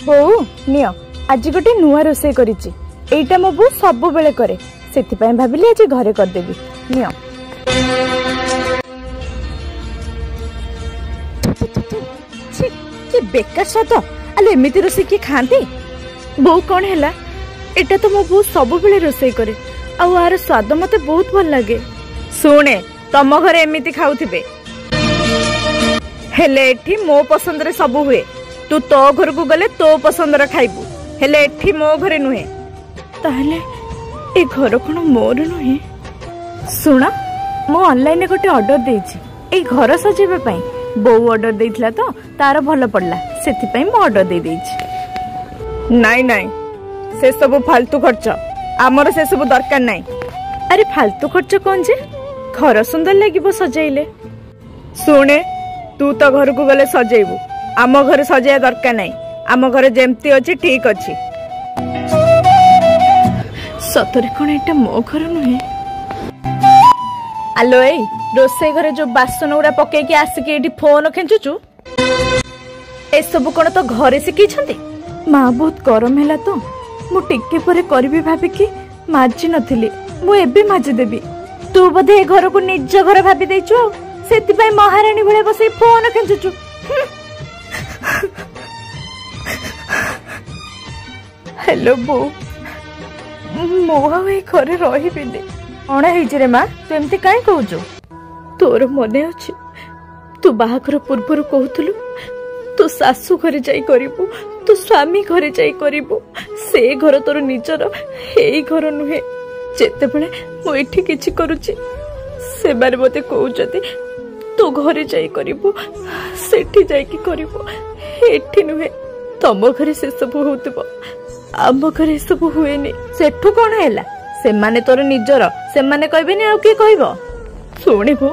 बोऊ neo आज गोटे नुआ रोसे करिछि एइटा मो बो सब बेले करे सेति पय भाबिली आज घरे कर देबी नियो छी के बेकार स्वाद आले एमिति रोसे की खांती बोऊ कोन हैला एटा तो मो बो सब बेले रोसे करे आ आर स्वाद मते बहुत भल लागे सुने तम घरे एमिति खाउथिबे हेले एठी मो पसंद रे सब हुए तू तो घर को गले तो पसंद रे खाइबू हेले एठी मो घरे नुहे ताहले ए घर कोन मोर नुहे सुना मो ऑनलाइन गोटे ऑर्डर देछि ए घर सजेबे पई बोऊ ऑर्डर देइथला तो तार भलो पड़ला सेति पई मो ऑर्डर दे देछि नाइ नाइ से सब फालतू खर्च हमर से सब दरकार नाइ अरे फालतू खर्च कोन जे घर सुंदर लागिबो सजाइले सुने तू तो घर को गले सजेबू आम घर सजाया दरकार नहीं आम घर जेमती अच्छी ठीक अच्छी सतरे कौन एटा मो घर नुहे आलो ए रोसे घरे जो बासन गुड़ा पकईकी आसिकी एठी फोन खेचुचु ए सब कौन तो घरे शिखी माँ बहुत गरम है तो मु टिके परे करबी भाबिकी माजी नथिली मु एबे माजी देबी तू बोधे घर को निज घर भाबी देइछु सेति पय महारानी भले बसे फोन खेचुचु हेलो बो मो घरे रही कौन है माँ तू एमती कहीं कहु तोर मने अच्छे तू बाहाघर पूर्वर कहूलु तू सासू घरे जाई करिबू तू स्वामी घरे जाई करिबू से घर तोर निजर हे घर नुहे जेते बेले मो एठी किछि करूची से बारे मते कहउचती तो घरे जाई करिबू सेठी जाई की करिबू एठी नुहे तम घरे से सब होतबो आम घरे सब हुएनी सेठू कौन हैला से माने तोर निजर से माने कहबेनी आ की कहबो सुनिबो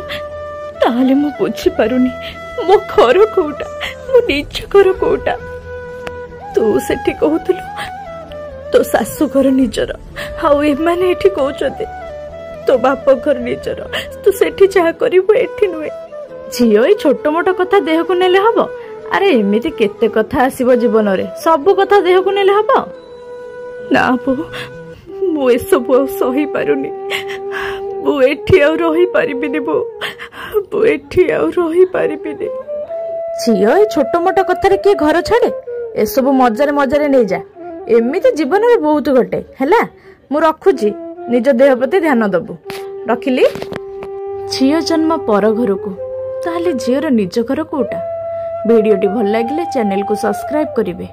ताले मु बुझी पारुनी मो घर कोटा मो निज घर कोटा तू सेठी कहउतलु तो सासू घर निजर हाउ ए माने एठी कहउचते तो बाप घर निजर तू सेठी चाह करिबो एठी नुहे झियो ए छोट मोट कथा देह को नेले हबो अरे एमिति केते कथा आसीबो जीवन रे सब कथा देह को नेले हबो ना बो मु ए सब सही पारुनी बो एठी आ रही परिबिनी बो एठी आ रही परिबिनी झियो ए छोट मोट कथा रे के घर छाड़े ए सब मजारे मजारे नै जा एमिति जीवन रे बहुत घटे हैला मु रखुची निज देह प्रति ध्यान दबु रखिली झियो जन्म पर घर को ताले झियोर निज घर कोटा वीडियोटी भल लगिले चैनल को सब्सक्राइब करिवे।